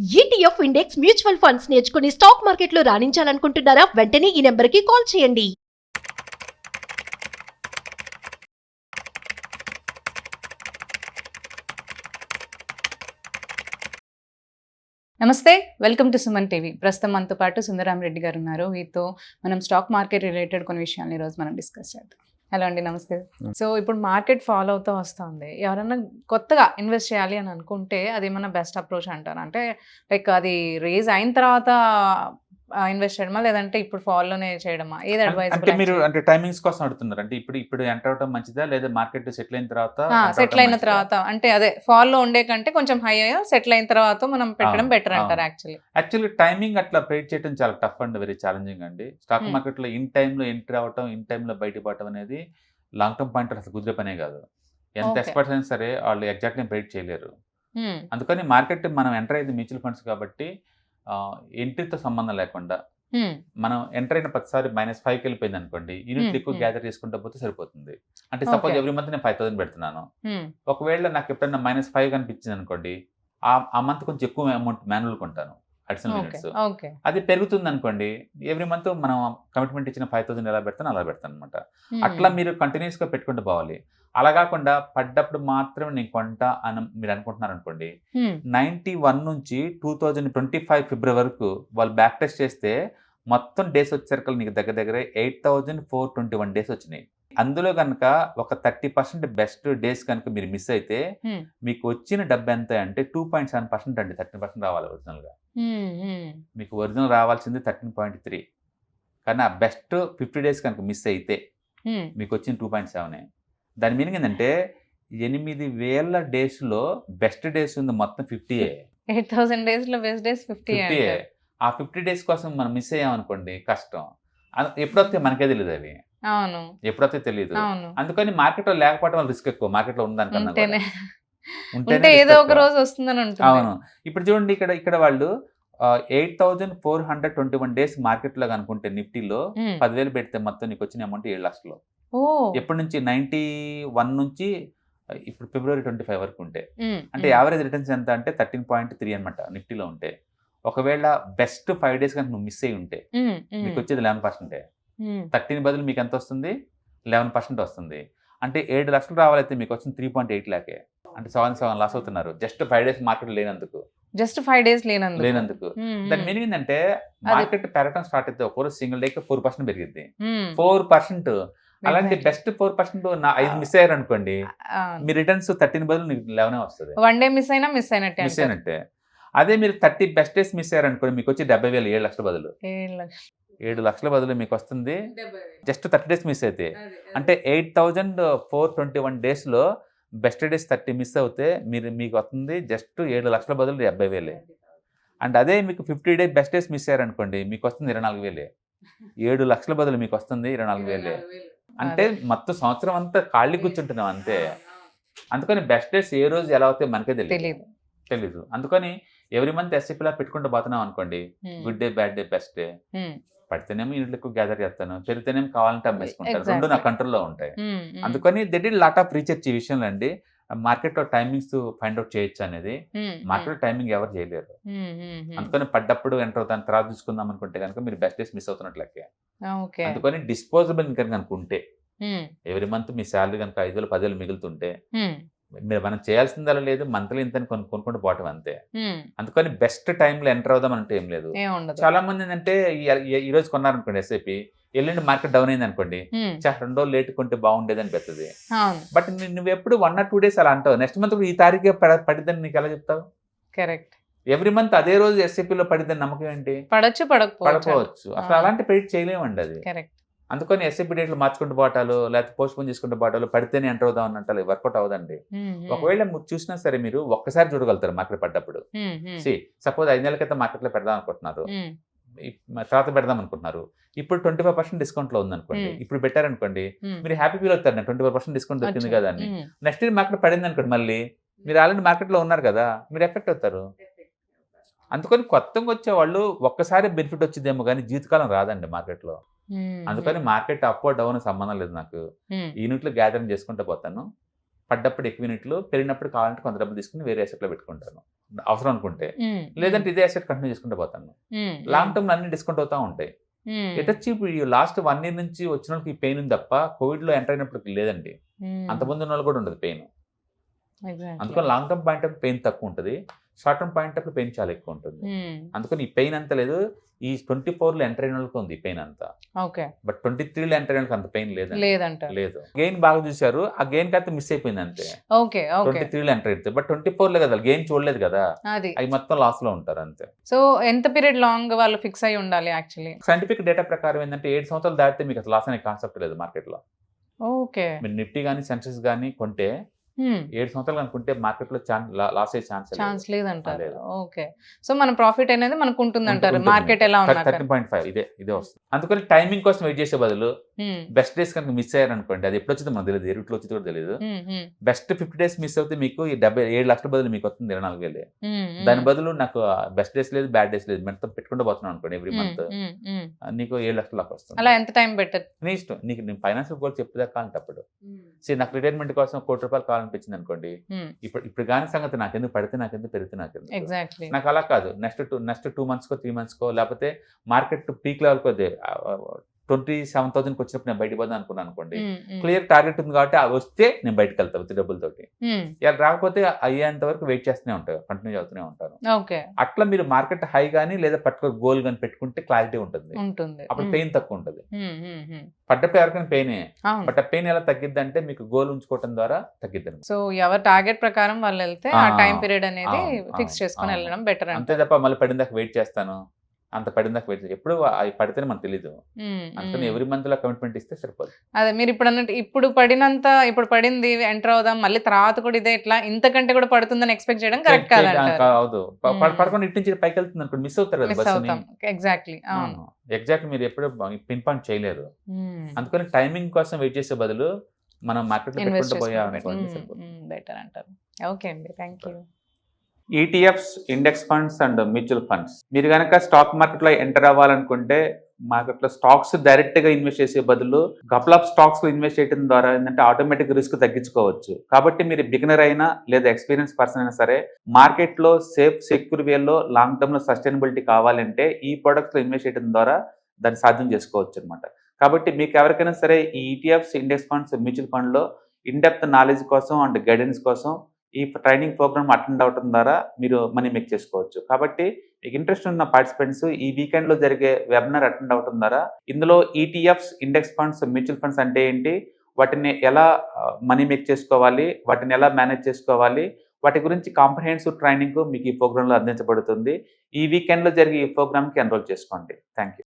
ETF index mutual funds నేర్చుకుని stock మార్కెట్లో రాణించాలనుకుంటున్నారా? వెంటనే ఈ నెంబర్కి కాల్ చేయండి. నమస్తే, వెల్కమ్ టు సుమన్ టీవీ. ప్రస్తుతం మనతో పాటు సుందరాం రెడ్డి గారు ఉన్నారు. వీరితో మనం స్టాక్ మార్కెట్ రిలేటెడ్ కొన్ని విషయాలు ఈరోజు మనం డిస్కస్ చేద్దాం. హలో అండి, నమస్తే. సో ఇప్పుడు మార్కెట్ ఫాలో అవుతూ వస్తుంది. ఎవరైనా కొత్తగా ఇన్వెస్ట్ చేయాలి అని అనుకుంటే అది ఏమన్నా బెస్ట్ అప్రోచ్ అంటారు? అంటే లైక్ అది రేజ్ అయిన తర్వాత ఇన్వెస్ట్ చేయడమా, లేదంటే ఇప్పుడు ఫాలోనే చేయడమా? ఏది అడ్వైజ్? అంటే మీరు అంటే టైమింగ్స్ కోసం అడుగుతున్నారు. అంటే ఇప్పుడు ఎంటర్ అవడం మంచిదా, లేదా మార్కెట్ సెటిల్ అయిన తర్వాత సెటిల్ అయిన తర్వాత, అంటే అదే ఫాలో ఉండే కంటే కొంచెం హై అయ్యా సెటిల్ అయిన తర్వాత మనం పెట్టడం బెటర్ అంటారు? యాక్చువల్లీ టైమింగ్ అట్లా ప్రేట్ చేయడం చాలా టఫ్ అండ్ వెరీ ఛాలెంజింగ్ అండి. స్టాక్ మార్కెట్ లో ఇన్ టైంలో ఎంటర్ అవటం, ఇన్ టైంలో బయటపడటం అనేది లాంగ్ టర్మ్ పాయింట్ అసలు కుదిరే పనే కాదు. ఎంత ఎక్స్పర్ట్స్ అయినా సరే వాళ్ళు ఎగ్జాక్ట్గా ప్రేట్ చేయలేరు. అందుకని మార్కెట్ మనం ఎంటర్ అయ్యేది మ్యూచువల్ ఫండ్స్ కాబట్టి ఎంట్రీతో సంబంధం లేకుండా మనం ఎంటర్ అయిన ప్రతిసారి -5కి వెళ్ళిపోయింది అనుకోండి, యూనిట్లు ఎక్కువ గ్యాదర్ చేసుకుంటూ పోతే సరిపోతుంది. అంటే సపోజ్ ఎవ్రీ మంత్ నేను 5,000 పెడుతున్నాను. ఒకవేళ నాకు ఎప్పుడైనా -5 కనిపించింది అనుకోండి, ఆ మంత్ కొంచెం ఎక్కువ అమౌంట్ మాన్యువల్ కొంటాను, అడిషనల్ యూనిట్స్. అది పెరుగుతుంది అనుకోండి, ఎవ్రీ మంత్ మనం కమిట్మెంట్ ఇచ్చిన 5,000 ఎలా పెడతాను అలా పెడతాను అనమాట. అట్లా మీరు కంటిన్యూస్గా పెట్టుకుంటూ పోవాలి. అలా కాకుండా పడ్డప్పుడు మాత్రమే నేను కొంటా అని మీరు అనుకుంటున్నారు అనుకోండి, 91 నుంచి 2025 ఫిబ్రవరి వరకు వాళ్ళు బ్యాక్ టెస్ట్ చేస్తే మొత్తం డేస్ వచ్చేసరికి నీకు దగ్గర 8,421 డేస్ వచ్చినాయి. అందులో కనుక ఒక 30% బెస్ట్ డేస్ కనుక మీరు మిస్ అయితే మీకు వచ్చిన డబ్బు ఎంత అంటే 2.7% అండి. 13% రావాలి ఒరిజినల్గా. మీకు ఒరిజినల్ రావాల్సింది 13.3. కానీ ఆ బెస్ట్ 50 డేస్ కనుక మిస్ అయితే మీకు వచ్చిన 2.7. దాని మీనింగ్ ఏంటంటే 8,000 డేస్లో బెస్ట్ డేస్ ఉంది మొత్తం 50. 8,000 డేస్లో బెస్ట్ డేస్ 50. ఆ 50 డేస్ కోసం మనం మిస్ అయ్యామనుకోండి కష్టం. ఎప్పుడొస్తే మనకే తెలియదు అవి. అవును, ఎప్పుడైతే తెలియదు. అందుకని మార్కెట్లో లేకపోవడం వల్ల రిస్క్ ఎక్కువ. మార్కెట్లో ఉందనుకన్నా ఉంటే ఏదో ఒక రోజు వస్తుందని ఉంటుంది. అవును. ఇప్పుడు చూడండి, ఇక్కడ వాళ్ళు 8,421 డేస్ మార్కెట్లో అనుకుంటే నిఫ్టీలో 10,000 పెడితే మొత్తం నీకు వచ్చిన అమౌంట్ 7 లక్షలు. ఎప్పటి నుంచి 91 నుంచి ఇప్పుడు ఫిబ్రవరి 25 వరకు ఉంటే, అంటే యావరేజ్ రిటర్న్స్ ఎంత అంటే 13.3 అనమాట నిఫ్టీలో ఉంటే. ఒకవేళ బెస్ట్ 5 డేస్ కనుక నువ్వు మిస్ అయ్యి ఉంటే మీకు వచ్చేది 11%. 13 బదులు మీకు ఎంత వస్తుంది? 11% వస్తుంది. అంటే 7 లక్షలు రావాలైతే మీకు వచ్చింది 3.8 లాకే. అంటే 7 లాస్ అవుతున్నారు జస్ట్ 5 డేస్ మార్కెట్ లేనందుకు. జస్ట్ 5 డేస్ లేనందుకు. దాని మీనింగ్ ఏంటంటే మార్కెట్ పెరగడం స్టార్ట్ అయితే ఒక సింగిల్ డేకి 4% పెరిగింది. 4%. అలాంటి బెస్ట్ 4% 5 మిస్ అయ్యారు అనుకోండి, మీ రిటర్న్స్ 13 బదులు 11 వస్తుంది. 1 డే మిస్ అయినట్టే. అదే మీరు 30 బెస్ట్ డేస్ మిస్ అయ్యారు అనుకోండి, మీకు వచ్చి 70,000, 7 లక్షల బదులు. 7 లక్షల బదులు మీకు వస్తుంది జస్ట్ 30 డేస్ మిస్ అయితే. అంటే 8,421 డేస్లో బెస్ట్ డేస్ 30 మిస్ అవుతే మీకు వస్తుంది జస్ట్ 7 లక్షల బదులు 70,000. అండ్ అదే మీకు 50 డేస్ బెస్ట్ డేస్ మిస్ అయ్యారు అనుకోండి, మీకు వస్తుంది 24,000. 7 లక్షల బదులు మీకు వస్తుంది 24,000. అంటే మొత్తం సంవత్సరం అంతా ఖాళీ కూర్చుంటున్నాం అంతే. అందుకని బెస్ట్ డేస్ ఏ రోజు ఎలా అవుతాయి మనకే తెలీదు. అందుకని ఎవ్రీ మంత్ ఎస్ఐపిలా పెట్టుకుంటూ పోతున్నాం అనుకోండి, good day, bad day, best day. పడితేనేమో యూనిట్లు ఎక్కువ గ్యాదర్ చేస్తాను, పెరిగితేనేమో కావాలంటే అమ్మేసుకుంటాను. రెండు నా కంట్రోల్లో ఉంటాయి. అందుకని they did lot of research ఈ విషయంలో అండి. మార్కెట్లో టైమింగ్స్ ఫైండ్ అవుట్ చేయొచ్చు అనేది. మార్కెట్లో టైమింగ్ ఎవరు చేయలేరు. అందుకని పడ్డప్పుడు ఎంటర్ అవుతాను, తర్వాత చూసుకుందాం అనుకుంటే కనుక మీరు బెస్ట్ డేస్ మిస్ అవుతున్నట్లకే. అందుకని డిస్పోజబుల్ ఇన్కమ్ కనుక ఉంటే, ఎవ్రీ మంత్ మీ శాలరీ కనుక 5,000, 10,000 మిగులుతుంటే, మీరు మనం చేయాల్సిందలా లేదు, మంత్లీ ఇంత కొనుక్కుంటూ పోవటం అంతే. అందుకని బెస్ట్ టైంలో ఎంటర్ అవుదాం అంటే ఏం లేదు. చాలా మంది ఏంటంటే ఈ రోజు కొన్నారనుకోండి ఎస్ఐపి, ఎల్లుండి మార్కెట్ డౌన్ అయింది అనుకోండి, 2 రోజులు లేట్ కొంటే బాగుండేది అనిపిస్తుంది. బట్ నువ్వు ఎప్పుడు 1 or 2 డేస్ అలా అంటావు, నెక్స్ట్ మంత్ ఈ తారీఖే పడిద్దని నీకు ఎలా చెప్తావు? కరెక్ట్. ఎవ్రీ మంత్ అదే రోజు ఎస్ఐపిలో పడిద్దని నమ్మకం ఏంటి? పడకపోవచ్చు. అసలు అలాంటి ప్రెడిక్ట్ చేయలేమండి అది. అందుకని ఎస్ఐపి డేట్లు మార్చుకుంటూ పోవటాలు, లేకపోతే పోస్ట్ పోన్ చేసుకుంటూ పోవటాలు, పడితేనే ఎంటర్ అవుదాం అన్నట్టు వర్కౌట్ అవ్వదండి. ఒకవేళ చూసినా సరే మీరు ఒక్కసారి చూడగలుగుతారు మార్కెట్ పడ్డప్పుడు. సపోజ్ 5 నెలల క్రితం మార్కెట్లో పెడదాం అనుకుంటున్నారు, తర్వాత పెడదాం అనుకుంటున్నారు, ఇప్పుడు 25% డిస్కౌంట్ లో ఉంది అనుకోండి, ఇప్పుడు పెట్టారనుకోండి, మీరు హ్యాపీ ఫీల్ అవుతారు, 25% డిస్కౌంట్ దొరికింది కదా అని. నెక్స్ట్ ఇయర్ మార్కెట్ పడింది అనుకోండి, మళ్ళీ మీరు ఆల్రెడీ మార్కెట్ లో ఉన్నారు కదా, మీరు ఎఫెక్ట్ అవుతారు. అందుకని కొత్తగా వచ్చే వాళ్ళు ఒక్కసారి బెనిఫిట్ వచ్చిందేమో కానీ జీవితకాలం రాదండి మార్కెట్లో. అందుకని మార్కెట్ అప్ డౌన్ సంబంధం లేదు నాకు. యూనిట్లు గ్యాదరింగ్ చేసుకుంటూ పోతాను, పడ్డప్పుడు ఎక్కువ యూనిట్లు, పెరిగినప్పుడు కావాలంటే కొంత డబ్బులు తీసుకుని వేరే asset లో పెట్టుకుంటాను అవసరం అనుకుంటే. లేదంటే ఇదే అసెట్ కంటిన్యూ చేసుకుంటూ పోతాను. లాంగ్ టర్మ్ అన్ని డిస్కౌంట్ అవుతా ఉంటాయి. ఎటొచ్చి ఇప్పుడు ఈ లాస్ట్ 1 year నుంచి వచ్చిన వాళ్ళకి ఈ పెయిన్ ఉంది తప్ప కోవిడ్ లో ఎంటర్ అయినప్పుడు లేదండి. అంతకుముందు ఉన్న వాళ్ళు కూడా ఉండదు పెయిన్. అందుకని long term point of pain తక్కువ ఉంటుంది, short term point of pain చాలా ఎక్కువ ఉంటుంది. అందుకని ఈ పెయిన్ అంత లేదు. ఈ 24లో ఎంటర్ అయిన వాళ్ళకి ఉంది పెయిన్ అంతా. బట్ 23లో ఎంటర్ అయిన వాళ్ళకి అంత పెయిన్ లేదు. గెయిన్ బాగా చూసారు, ఆ గెయిన్ కాస్త మిస్ అయిపోయింది అంతే. 23లో ఎంటర్ అయితే, బట్ 24లో కదా గెయిన్ చూడలేదు కదా, అవి మొత్తం లాస్ లో ఉంటారు అంతే. సో ఎంత పీరియడ్ లాంగ్ వాళ్ళు ఫిక్స్ అయి ఉండాలి యాక్చువల్లీ? సైంటిఫిక్ డేటా ప్రకారం ఏంటంటే 7 సంవత్సరాలు దాటితే మీకు అసలు లాస్ అనే కాన్సెప్ట్ లేదు మార్కెట్ లో. మీరు నిఫ్టీ కానీ సెన్సెక్స్ కానీ కొంటే 7 సంవత్సరాలు అనుకుంటే మార్కెట్ లో లాస్ అయ్యే ఛాన్స్ లేదంటారు. ఓకే, సో మన ప్రాఫిట్ అనేది మనకు ఉంటుంది అంటారు. మార్కెట్ ఎలా ఉన్నా 13.5 ఇదే వస్తుంది. అందుకని టైమింగ్ కోసం వెయిట్ చేసే బదులు బెస్ట్ డేస్ కనుక మిస్ అయ్యారు అనుకోండి, అది ఎప్పుడు వచ్చిందో మనకు తెలియదు, ఎరుట్లో వచ్చిందో కూడా తెలియదు. బెస్ట్ 50 days మిస్ అవుతే మీకు ఈ 7 లక్షల బదులు మీకు వస్తుంది 24,000. దాని బదులు నాకు బెస్ట్ డేస్ లేదు, బ్యాడ్ డేస్ లేదు, మొత్తం పెట్టుకుంటూ పోతున్నాను అనుకోండి, ఎవ్రీ మంత్ నీకు 7 లక్షల దాకా వస్తుంది. అలా ఎంత టైం పెట్టదు నీ ఇష్టం. నీకు నేను ఫైనాన్షియల్ గోల్ చెప్పేదాకా కావాలంటప్పుడు నాకు రిటైర్మెంట్ కోసం ₹1 కోటి కావాలనిపించింది అనుకోండి, ఇప్పుడు కానీ సంగతి నాకెందుకు పడితే నాకెందుకు పెరిగితే నాకెందుకు. నాకు అలా కాదు, నెక్స్ట్ 2 months 3 months లేకపోతే మార్కెట్ పీక్ లెవెల్ కొద్ది 27,000 వచ్చినప్పుడు నేను బయటకు పోదాం అనుకున్నాను అనుకోండి, క్లియర్ టార్గెట్ ఉంది కాబట్టి అది వస్తే నేను బయటకు వెళ్తాను విత్ డబ్బులతోటి. ఇలా రాకపోతే అయ్యేంత వరకు వెయిట్ చేస్తూనే ఉంటాను, కంటిన్యూ అవుతూనే ఉంటాను. అట్లా మీరు మార్కెట్ హై కానీ లేదా పర్టికులర్ గోల్ కానీ పెట్టుకుంటే క్లారిటీ ఉంటుంది, అప్పుడు పెయిన్ తక్కువ ఉంటుంది. పడ్డప్పుడు ఎవరికైనా పెయినే, బట్ ఆ పెయిన్ ఎలా తగ్గిద్ది అంటే మీకు గోల్ ఉంచుకోవడం ద్వారా తగ్గిద్ది. సో ఎవరి టార్గెట్ ప్రకారం వాళ్ళు వెళ్తే ఆ టైం పీరియడ్ అనేది ఫిక్స్ చేసుకొని వెళ్ళడం బెటర్ అంతే తప్ప మళ్ళీ పడిందాక వెయిట్ చేస్తాను, అంత పడిందాక వెయిట్ చేస్తాను, ఎప్పుడు అవి పడితేనే మనకు తెలీదు. అందుకని ఎవ్రీ మంత్ లో కమిట్మెంట్ ఇస్తే సరిపోదు. అదే మీరు ఇప్పుడు అన్నట్టు ఇప్పుడు పడింది ఎంటర్ అవుదాం, మళ్ళీ తర్వాత కూడా ఇదే ఇట్లా ఇంతకంటే కూడా పడుతుందని ఎక్స్పెక్ట్ చేయడం కరెక్ట్ కాదు. పడకుండా ఇటు నుంచి పైకి వెళ్తుంది అనుకోండి, మిస్ అవుతారు కదా. ఎగ్జాక్ట్లీ మీరు ఎప్పుడు పిన్ పాయింట్ చేయలేరు. అందుకని టైమింగ్ కోసం వెయిట్ చేసే బదులు మనం మార్కెట్ లో పెట్టుకుంటూ పోయామనుకోండి బెటర్ అంటారు. ఓకే అండి, thank you. ETFs, index funds and mutual funds. మీరు కనుక స్టాక్ మార్కెట్ లో ఎంటర్ అవ్వాలనుకుంటే మార్కెట్ లో స్టాక్స్ డైరెక్ట్ గా ఇన్వెస్ట్ చేసే బదులు కపుల్ ఆఫ్ స్టాక్స్ లో ఇన్వెస్ట్ చేయడం ద్వారా ఏంటంటే ఆటోమేటిక్ రిస్క్ తగ్గించుకోవచ్చు. కాబట్టి మీరు బిగినర్ అయినా లేదా ఎక్స్పీరియన్స్ పర్సన్ అయినా సరే మార్కెట్ లో సేఫ్ సెక్యూర్ వేలో లాంగ్ టర్మ్ లో సస్టైనబిలిటీ కావాలంటే ఈ ప్రొడక్ట్స్ లో ఇన్వెస్ట్ చేయడం ద్వారా దాన్ని సాధ్యం చేసుకోవచ్చు అనమాట. కాబట్టి మీకు ఎవరికైనా సరే ఈ ETFs, index funds, mutual fund లో ఇన్ డెప్త్ నాలెడ్జ్ కోసం అండ్ గైడెన్స్ కోసం ఈ ట్రైనింగ్ ప్రోగ్రామ్ అటెండ్ అవడం ద్వారా మీరు మనీ మేక్ చేసుకోవచ్చు. కాబట్టి మీకు ఇంట్రెస్ట్ ఉన్న పార్టిసిపెంట్స్ ఈ వీకెండ్ లో జరిగే వెబినార్ అటెండ్ అవడం ద్వారా ఇందులో ETFs, index funds, mutual funds అంటే ఏంటి, వాటిని ఎలా మనీ మేక్ చేసుకోవాలి, వాటిని ఎలా మేనేజ్ చేసుకోవాలి, వాటి గురించి కాంప్రహెన్సివ్ ట్రైనింగ్ మీకు ఈ ప్రోగ్రామ్ లో అందించబడుతుంది. ఈ వీకెండ్ లో జరిగే ఈ ప్రోగ్రామ్ కి ఎన్రోల్ చేసుకోండి. Thank you.